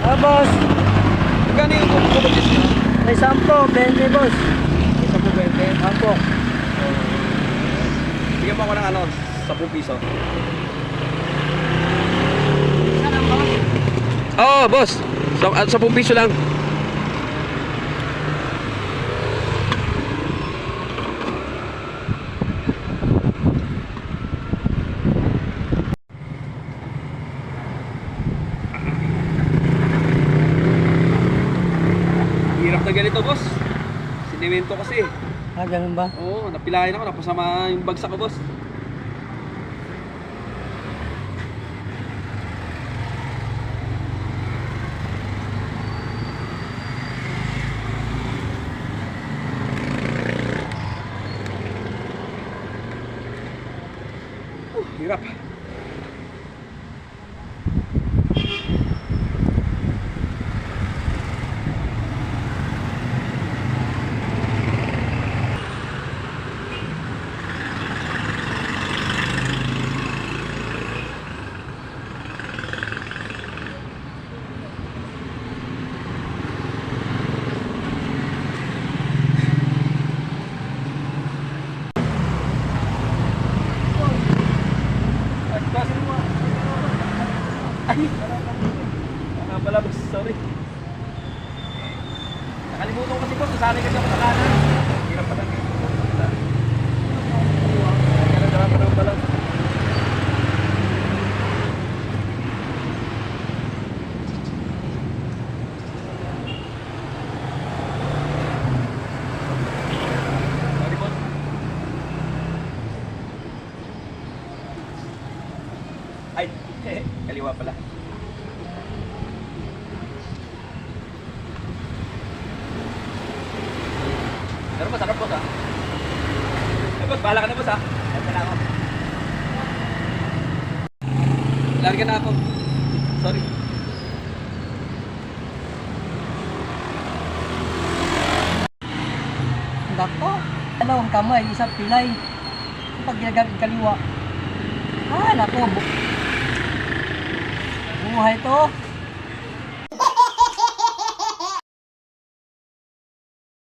Ah, boss. Magkano yung kukulis nyo? May 10, 20, boss. Isa po 20. Apo. Bigyan mo ako ng ano, 10 piso. Oo, boss. 10 piso lang. Hirap na ganito, boss. Sinimento kasi. Ah, ganun ba? Oo, napilayan ako. Napasama yung bagsak ko, boss. Hirap. Ay! Ano pala, boss? Sorry. Nakalimutan ko kasi, boss. Nasanay kasi ako sa kanan. Hirap pa lang. Kaya pa naman pala. Sorry, boss. Ay! Kaliwa pala. Pero masarap, boss, ha? Ay, boss, bahala ka na, boss, ha? Ay, na ako. Larga na ako. Sorry. Nako. Dalawang kamay, isang pilay. Pag ginagamit kaliwa. Ah, nako. Buhay to.